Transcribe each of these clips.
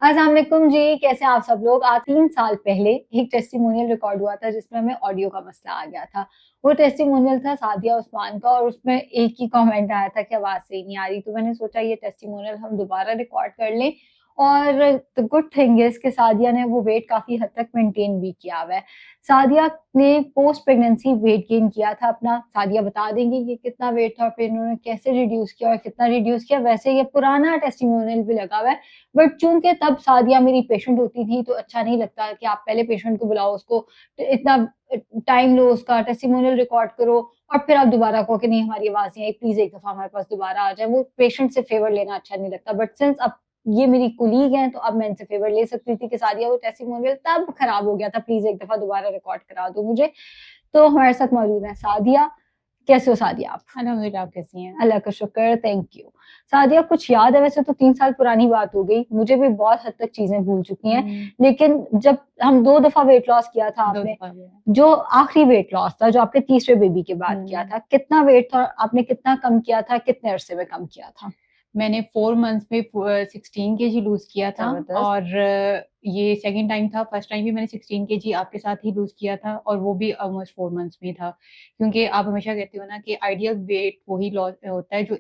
अस्सलाम वालेकुम जी, कैसे हैं आप सब लोग। आज 3 साल पहले एक टेस्टिमोनियल रिकॉर्ड हुआ था जिसमें हमें ऑडियो का मसला आ गया था। वो टेस्टिमोनियल था सादिया उस्मान का और उसमें एक ही कमेंट आया था कि आवाज़ सही नहीं आ रही। तो मैंने सोचा ये टेस्टिमोनियल हम दोबारा रिकॉर्ड कर लें और द गुड थिंग इज़ कि सादिया ने वो वेट काफ़ी हद तक मेंटेन भी किया हुआ है। सादिया ने पोस्ट प्रेगनेंसी वेट गेन किया था अपना। सादिया बता देंगी कि कितना वेट था और फिर इन्होंने कैसे रिड्यूस किया और कितना रिड्यूस किया। वैसे ये पुराना टेस्टिमोनियल भी लगा हुआ है, बट चूंकि तब सादिया मेरी पेशेंट होती थी तो अच्छा नहीं लगता कि आप पहले पेशेंट को बुलाओ, उसको इतना टाइम लो, उसका टेस्टिमोनियल रिकॉर्ड करो और फिर आप दोबारा कहो कि नहीं हमारी आवाज़ नहीं आई, प्लीज़ एक दफ़ा हमारे पास दोबारा आ जाए। वो पेशेंट से फ़ेवर लेना अच्छा नहीं लगता। बट सिंस अब ये मेरी कोलीग हैं तो अब मैं इनसे फ़ेवर ले सकती थी कि सादिया वो टेस्टिमोनियल तब खराब हो गया था, प्लीज़ एक दफ़ा दोबारा रिकॉर्ड करा दो मुझे। तो हमारे साथ मौजूद है सादिया। कैसे हो सादिया आप? अल्हम्दुलिल्लाह, आप कैसी हैं? अल्लाह का शुक्र, थैंक यू। सादिया कुछ याद है? वैसे तो 3 साल पुरानी बात हो गई, मुझे भी बहुत हद तक चीज़ें भूल चुकी हैं, लेकिन जब हम 2 दफ़ा वेट लॉस किया था 2 आपने, दफ़ा हुआ है। जो आखिरी वेट लॉस था, जो आपके तीसरे बेबी के बाद किया था, कितना वेट था? आपने कितना कम किया था? कितने अरसे में कम किया था? मैंने 4 मंथ्स में 16 केजी लूज़ किया था ज़बरदस्त। और ये सेकंड टाइम था। फर्स्ट टाइम भी मैंने 16 केजी आपके साथ ही लूज़ किया था और वो भी ऑलमोस्ट 4 मंथ्स में था। क्योंकि आप हमेशा कहते हो ना कि आइडियल वेट वही लॉस होता है जो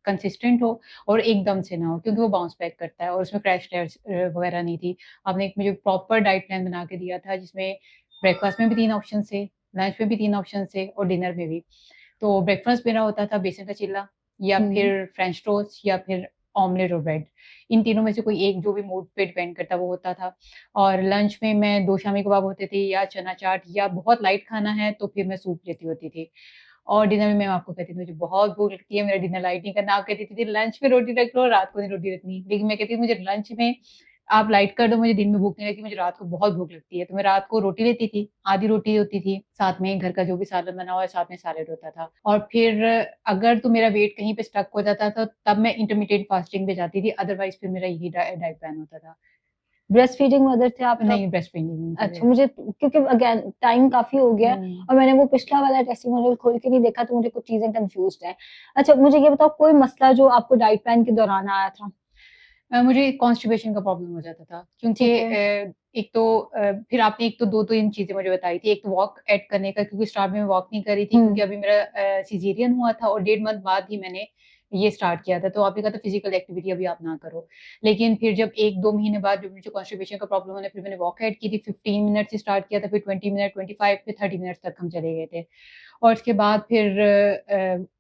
कंसिस्टेंट हो और एकदम से ना हो, क्योंकि वो बाउंस बैक करता है और उसमें क्रैश टेस्ट वगैरह नहीं थी। आपने एक मुझे प्रॉपर डाइट प्लान बना के दिया था जिसमें ब्रेकफ़ास्ट में भी 3 ऑप्शन थे, लंच में भी 3 ऑप्शन थे और डिनर में भी। तो ब्रेकफ़ास्ट मेरा होता था बेसन का चिल्ला या हुँ। फिर फ्रेंच टोस्ट या फिर ऑमलेट और ब्रेड। इन तीनों में से कोई एक जो भी मूड पे डिपेंड करता वो होता था। और लंच में मैं 2 शामी कबाब होते थे या चना चाट, या बहुत लाइट खाना है तो फिर मैं सूप लेती होती थी। और डिनर में मैं आपको कहती थी मुझे बहुत भूख लगती है, मेरा डिनर लाइट नहीं करना। आप कहती थी लंच में रोटी रख लो, रात को नहीं रोटी रखनी। लेकिन मैं कहती थी मुझे लंच में आप लाइट कर दो, मुझे दिन में भूख नहीं लगती, मुझे रात को बहुत भूख लगती है। तो मैं रात को रोटी लेती थी, आधी रोटी होती थी, साथ में घर का जो भी सालन बना हुआ है, साथ में सैलेड होता था। और फिर अगर तो मेरा वेट कहीं पे स्टक हो जाता था, तब मैं इंटरमिटेंट फास्टिंग पे जाती थी, अदरवाइज़ फिर मेरा यही डाइट प्लान होता था। ब्रेस्ट फीडिंग मदर थे आप तब? नहीं, ब्रेस्ट फीडिंग नहीं थी अच्छा, मेरी। मुझे क्योंकि अगेन टाइम काफ़ी हो गया है हुँ। और मैंने वो पिछला वाला टेस्टिमोनियल खोल के नहीं देखा तो मुझे कुछ चीज़ें कन्फ्यूज़्ड हैं। अच्छा, मुझे ये बताओ कोई मसला जो आपको डाइट प्लान के दौरान आया था? मुझे कॉन्स्टिपेशन का प्रॉब्लम हो जाता था क्योंकि ठीक है। एक तो फिर आपने एक तो 2-3 चीज़ें मुझे बताई थी। एक तो वॉक ऐड करने का, क्योंकि स्टार्ट में मैं वॉक नहीं कर रही थी, क्योंकि हुँ। अभी मेरा सिज़ेरियन हुआ था और 1.5 मंथ बाद ही मैंने ये स्टार्ट किया था। तो आपने कहा था फिज़िकल एक्टिविटी अभी आप ना करो। लेकिन फिर जब 1-2 महीने बाद जब मुझे कॉन्स्टिपेशन का प्रॉब्लम होने, फिर मैंने वॉक ऐड की थी। 15 मिनट से स्टार्ट किया था, फिर 20 मिनट, 25 फिर 30 मिनट्स तक हम चले गए थे। और उसके बाद फिर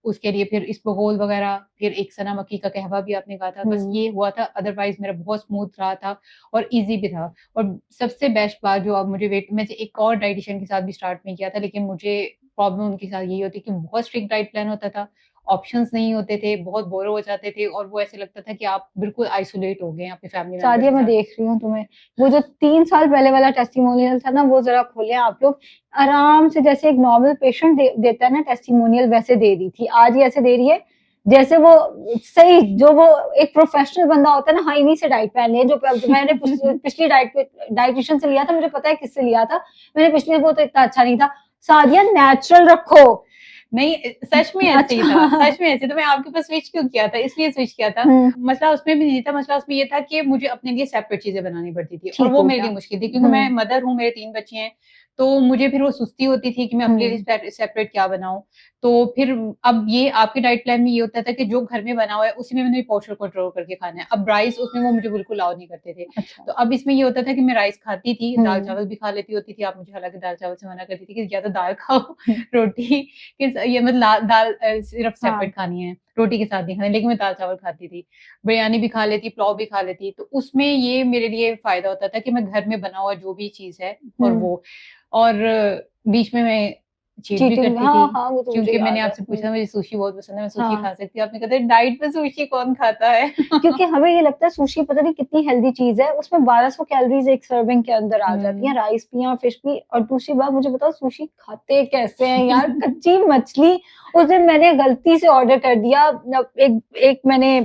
उसके लिए फिर इसबगोल वगैरह, फिर एक सना मक्की का कहवा भी आपने कहा था। बस हुँ। ये हुआ था, अदरवाइज़ मेरा बहुत स्मूथ रहा था और ईज़ी भी था। और सबसे बेस्ट बात जो अब मुझे वेट में से एक और डायटीशियन के साथ भी स्टार्ट में किया था, लेकिन मुझे प्रॉब्लम उनके साथ यही होती कि बहुत स्ट्रिक्ट डाइट प्लान होता था, ऑप्शंस नहीं होते थे, बहुत बोर हो जाते थे और वो ऐसे लगता था कि आप बिल्कुल आइसोलेट हो गए हैं अपने फैमिली मेंबर सादिया के मैं साथ। देख रही हूँ तुम्हें, वो जो 3 साल पहले वाला टेस्टिमोनियल था ना वो ज़रा खोलें आप लोग। आराम से जैसे एक नॉर्मल पेशेंट देता है ना टेस्टिमोनियल वैसे दे रही थी। आज ये ऐसे दे रही है जैसे वो सही जो वो एक प्रोफेशनल बंदा होता है ना, हाँ, इन्हीं से डाइट प्लान लिया जो मैंने पिछली डाइटिशियन से लिया था, मुझे पता है किससे लिया था। मैंने पिछले वो तो इतना अच्छा नहीं था। सादिया नेचुरल रखो। नहीं, सच में ऐसे ही था, अच्छा। सच में ऐसे। तो मैं आपके पास स्विच क्यों किया था, इसलिए स्विच किया था। हुँ, मसला उसमें भी नहीं था, मसला उसमें ये था कि मुझे अपने लिए सेपरेट चीज़ें बनानी पड़ती थी और ठीक वो हो मेरे गया। लिए मुश्किल थी, क्योंकि मैं हुँ, मदर हूँ, मेरे 3 बच्चे हैं, तो मुझे फिर वो सुस्ती होती थी कि मैं अपने लिए हुँ। सेपरेट क्या बनाऊँ। तो फिर अब ये आपके डाइट प्लान में ये होता था कि जो घर में बना हुआ है, उसी में मैंने पोर्शन कंट्रोल करके खाना है। अब राइस उसमें वो मुझे बिल्कुल अलाउ नहीं करते थे। अच्छा। तो अब इसमें ये होता था कि मैं राइस खाती थी, हुँ, दाल-चावल भी खा लेती होती थी। आप मुझे हालाँकि दाल-चावल से मना करती थी कि या तो दाल खाओ, हुँ। रोटी ये मतलब दाल सिर्फ़ हाँ। सेपरेट खानी है, रोटी के साथ नहीं खानी, लेकिन मैं दाल-चावल खाती थी। बिरयानी भी खा लेती, पुलाव भी खा लेती, तो उसमें ये मेरे लिए फ़ायदा होता था कि मैं घर में बना हुआ जो भी चीज़ है और हुँ। वो। और बीच में मैं चीट भी चीटिंग करती थी, हाँ, हाँ, वो तो मुझे क्योंकि मैंने याद है। आपसे पूछा हुँ। मुझे सुशी बहुत पसंद है, मैं सुशी हाँ। खा सकती हूँ। आपने कहा था डाइट में सुशी कौन खाता है? क्योंकि हमें ये लगता है सुशी पता नहीं कितनी हेल्दी चीज़ है, उसमें 1200 कैलोरीज़ एक सर्विंग के अंदर आ जाती हैं, हुँ। राइस भी और फिश भी। और दूसरी बात मुझे बताओ सुशी खाते कैसे हैं यार? कच्ची मछली उस दिन मैंने गलती से ऑर्डर कर दिया। न एक एक मैंने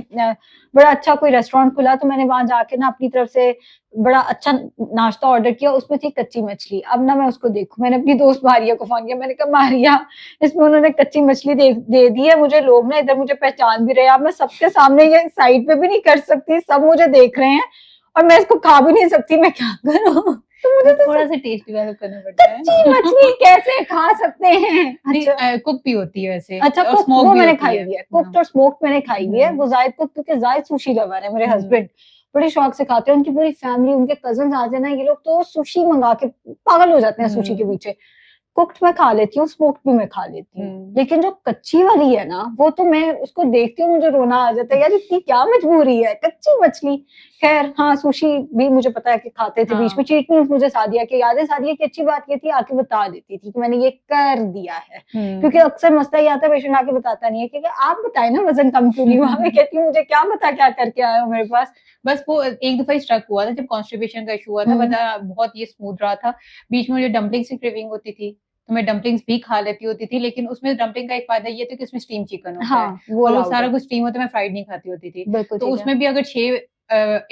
बड़ा अच्छा कोई रेस्टोरेंट खुला तो मैंने वहाँ जाके ना अपनी तरफ से बड़ा अच्छा नाश्ता ऑर्डर किया, उसमें थी कच्ची मछली। अब ना मैं उसको देखूँ, मैंने अपनी दोस्त मारिया को फ़ोन किया, मैंने कहा मारिया इसमें उन्होंने कच्ची मछली दे दी है मुझे, लोग ना इधर मुझे पहचान भी रहे हैं, अब मैं सबके सामने ये साइड पे भी नहीं कर सकती, सब मुझे देख रहे हैं और मैं इसको खा भी नहीं सकती, मैं क्या करूँ? तो मुझे तो थोड़ा सा टेस्ट डेवलप करना पड़ता है। कच्ची मछली कैसे खा सकते हैं? अच्छा कुक भी होती है वैसे, अच्छा, और कुक स्मोक वो भी मैंने होती खाई है। हुई है, हाँ। कुक्ड और स्मोक्ड मैंने खाई हुई है। वो हम्म। जायद को, क्योंकि जायद सुशी लवर है, मेरे हम्म। हस्बैंड बड़े शौक से खाते हैं, उनकी पूरी फैमिली, उनके कजन आते हैं ना, ये लोग तो सुशी मंगा के पागल हो जाते हैं सुशी के हम्म। पीछे। कुक्ड मैं खा लेती हूँ, स्मोक्ड भी मैं खा लेती हूँ, हम्म। लेकिन जो कच्ची वाली है ना, वो तो मैं उसको देखती हूँ मुझे रोना आ जाता है, यार इतनी क्या मजबूरी है, कच्ची मछली। खैर हाँ, सुशी भी मुझे पता है कि खाते थे बीच में, हाँ। चीट मील्स मुझे सादिया की याद है। सादिया की अच्छी बात ये थी, आके बता देती थी कि मैंने ये कर दिया है, क्योंकि हम्म। अक्सर मसला ये आता है पेशेंट आके बताता नहीं है, क्योंकि आप बताए ना वजन कम क्यों नहीं हुआ, मैं कहती हूँ मुझे क्या पता क्या करके आए हो मेरे पास। बस वो एक दफा स्ट्रक हुआ था जब कॉन्स्टिपेशन का इशू हुआ था, हम्म, पता बहुत ये स्मूथ रहा था। बीच में मुझे डम्पलिंग्स की क्रेविंग होती थी, तो मैं डम्पलिंग्स भी खा लेती होती थी, लेकिन उसमें डम्पलिंग का एक फायदा ये था कि उसमें स्टीम चिकन होता है, हाँ वो और वो अलाउड सारा है, कुछ स्टीम होता है, मैं फ्राइड नहीं खाती होती थी। बिल्कुल तो ठीक है। उसमें भी अगर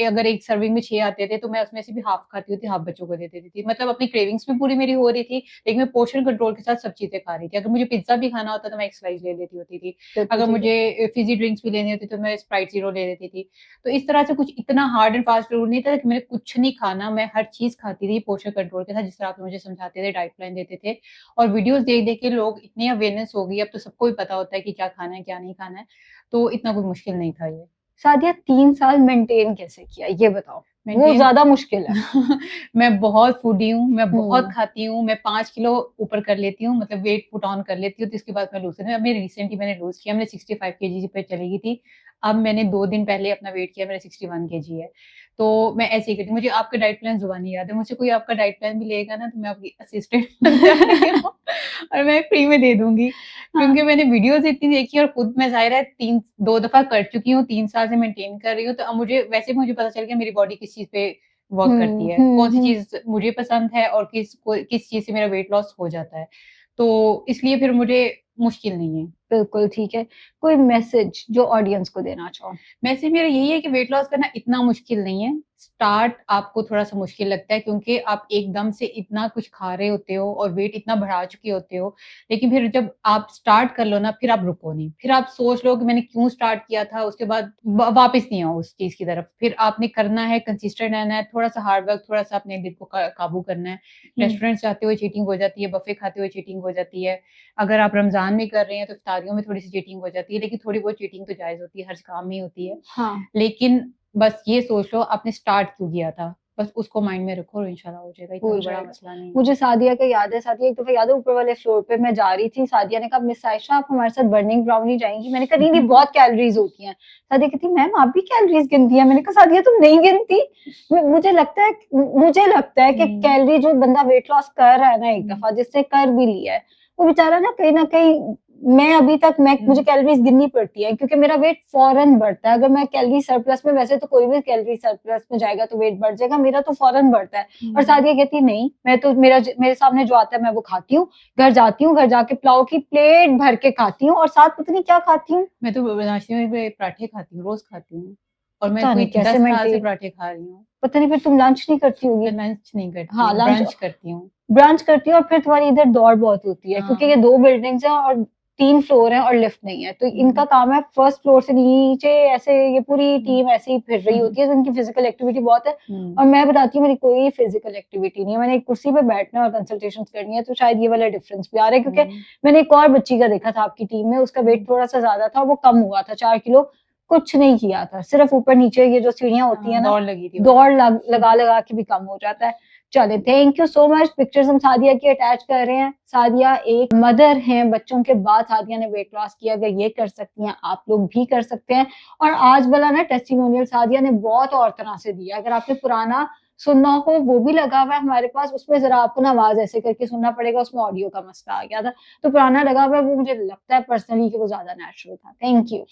अगर एक सर्विंग में 6 आते थे, तो मैं उसमें से भी हाफ खाती होती, हाफ बच्चों को दे देती थी। मतलब अपनी क्रेविंग्स भी पूरी मेरी हो रही थी, लेकिन मैं पोर्शन कंट्रोल के साथ सब चीजें खा रही थी। अगर मुझे पिज्जा भी खाना होता तो मैं एक स्लाइस ले लेती होती थी, बिल्कुल अगर ठीक है। मुझे फिजी ड्रिंक्स भी लेनी होती तो मैं स्प्राइट जीरो ले लेती थी। तो इस तरह से कुछ इतना हार्ड एंड फास्ट रूल नहीं था कि मैंने कुछ नहीं खाना, मैं हर चीज खाती थी पोर्शन कंट्रोल के साथ, जिस तरह आप मुझे समझाते थे, डाइट प्लान देते थे। और वीडियोस देख देख के लोग इतनी अवेयरनेस हो गई, अब तो सबको ही पता होता है कि क्या खाना है क्या नहीं खाना है, तो इतना कोई मुश्किल नहीं था ये। सादिया 3 साल मेंटेन कैसे किया ये बताओ, वो मेंटेन ज्यादा मुश्किल है। मैं बहुत फूडी हूँ, मैं बहुत हम्म, खाती हूँ, मैं 5 किलो ऊपर कर लेती हूँ, मतलब वेट पुट ऑन कर लेती हूँ, तो इसके बाद मैं लूज करती हूँ। अभी रिसेंटली मैंने लूज किया, मैंने 65 kg पे चली गई थी, अब मैंने 2 दिन पहले अपना वेट किया, मेरा 61 kg है। तो मैं ऐसे ही करती हूँ। मुझे आपका डाइट प्लान जुबानी याद है, मुझसे कोई आपका डाइट प्लान भी लेगा ना, तो मैं आपकी असिस्टेंट बन जा रही हूँ और मैं फ्री में दे दूंगी, हाँ, क्योंकि मैंने वीडियोस इतनी देखी, और खुद मैं जाहिर है 2 दफा कर चुकी हूँ, 3 साल से मेंटेन कर रही हूँ, तो अब मुझे पता चल गया मेरी बॉडी किस चीज पे वर्क करती है, कौन सी हम्म। चीज मुझे पसंद है, और किस चीज से मेरा वेट लॉस हो जाता है। तो इसलिए फिर मुझे मुश्किल नहीं है। बिल्कुल ठीक है। कोई मैसेज जो ऑडियंस को देना चाहो? मैसेज मेरा यही है कि वेट लॉस करना इतना मुश्किल नहीं है। स्टार्ट आपको थोड़ा सा मुश्किल लगता है, क्योंकि आप एकदम से इतना कुछ खा रहे होते हो और वेट इतना बढ़ा चुके होते हो, लेकिन फिर जब आप स्टार्ट कर लो ना, फिर आप रुको नहीं, फिर आप सोच लो कि मैंने क्यों स्टार्ट किया था, उसके बाद वापस नहीं आओ उस चीज की तरफ। फिर आपने करना है, कंसिस्टेंट रहना है, थोड़ा सा हार्ड वर्क, थोड़ा सा अपने दिल को काबू करना है। हम्म, रेस्टोरेंट जाते हुए चीटिंग हो जाती है, बफे खाते हुए चीटिंग हो जाती है, अगर आप रमजान में कर रहे हैं तो इफ्तारियों में थोड़ी सी चीटिंग हो जाती है, लेकिन थोड़ी बहुत चीटिंग तो जायज होती है, हर काम में होती है। हाँ, लेकिन बस ये सोच लो आपने स्टार्ट क्यों किया था, बस उसको माइंड में रखो और इंशाल्लाह हो जाएगा, इतना हो कोई बड़ा जाएगा। मसला नहीं है। मुझे सादिया का याद है, सादिया एक दफा याद है, ऊपर वाले फ्लोर पे मैं जा रही थी, सादिया ने कहा मिस आयशा आप हमारे साथ बर्निंग ब्राउनी जाएंगी, मैंने कहा नहीं नहीं बहुत कैलोरीज होती हैं। सादिया कहती मैम आप भी कैलोरीज गिनती है, मैंने कहा सादिया तुम नहीं गिनती। मुझे लगता है कि हुँ, कैलोरी जो बंदा वेट लॉस कर रहा है ना, एक हुँ, दफा जिसने कर भी लिया है, वो बेचारा ना कहीं, मैं अभी तक मुझे हुँ, कैलोरीज गिननी पड़ती है, क्योंकि मेरा वेट फौरन बढ़ता है। अगर मैं कैलोरी सरप्लस में, वैसे तो कोई भी कैलोरी सरप्लस में जाएगा तो वेट बढ़ जाएगा, मेरा तो फौरन बढ़ता है। और हुँ। सादिया कहती नहीं, मैं तो मेरे सामने जो आता है मैं वो खाती हूँ, घर जाती हूँ, घर जाके पुलाव की प्लेट भर के खाती हूँ, और साथ पता नहीं क्या खाती हूँ। मैं तो नाश्ते में भी पराठे खाती हूँ, रोज़ खाती हूँ, और मैं पता नहीं कोई कैसे 10 साल से मेंटेन, पराठे खा रही हूँ। पता नहीं फिर तुम लंच नहीं करती होगी। मैं लंच नहीं करती, हाँ लंच, ब्रंच करती हूँ। ब्रांच करती है, और फिर तुम्हारी इधर दौड़ बहुत होती है, क्योंकि हाँ, ये 2 बिल्डिंग्स हैं और 3 फ्लोर हैं और लिफ्ट नहीं है, तो इनका हुँ, काम है फर्स्ट फ्लोर से नीचे ऐसे, ये पूरी हुँ, टीम ऐसे ही फिर रही हुँ, होती है, तो इनकी फिजिकल एक्टिविटी बहुत है। हुँ, और मैं बताती हूँ मेरी कोई फिजिकल एक्टिविटी नहीं है, मैंने एक कुर्सी पे बैठना है और कंसल्टेशन करनी है, तो शायद ये वाला डिफरेंस भी आ रहा है, क्योंकि हुँ, मैंने एक और बच्ची का देखा था आपकी टीम में, उसका वेट हुँ, थोड़ा सा ज्यादा था, वो कम हुआ था 4 किलो, कुछ नहीं किया था, सिर्फ ऊपर नीचे ये जो सीढ़ियां होती हाँ, है ना, दौड़ लगी थी बस। दौड़ लगा लगा के भी कम हो जाता है। चले, thank you so much. Pictures हम सादिया की अटैच कर रहे हैं। सादिया एक मदर हैं, बच्चों के बाद सादिया ने वेट लॉस किया, अगर ये कर सकती हैं आप लोग भी कर सकते हैं। और आज वाला ना टेस्टिमोनियल सादिया ने बहुत और तरह से दिया, अगर आपने पुराना सुनना हो वो भी लगा हुआ है हमारे पास, उसमें जरा आपको ना आवाज ऐसे करके सुनना पड़ेगा, उसमें ऑडियो का मसला आ गया था, तो पुराना लगा हुआ है वो, मुझे लगता है पर्सनली कि वो ज्यादा नेचुरल था। Thank you.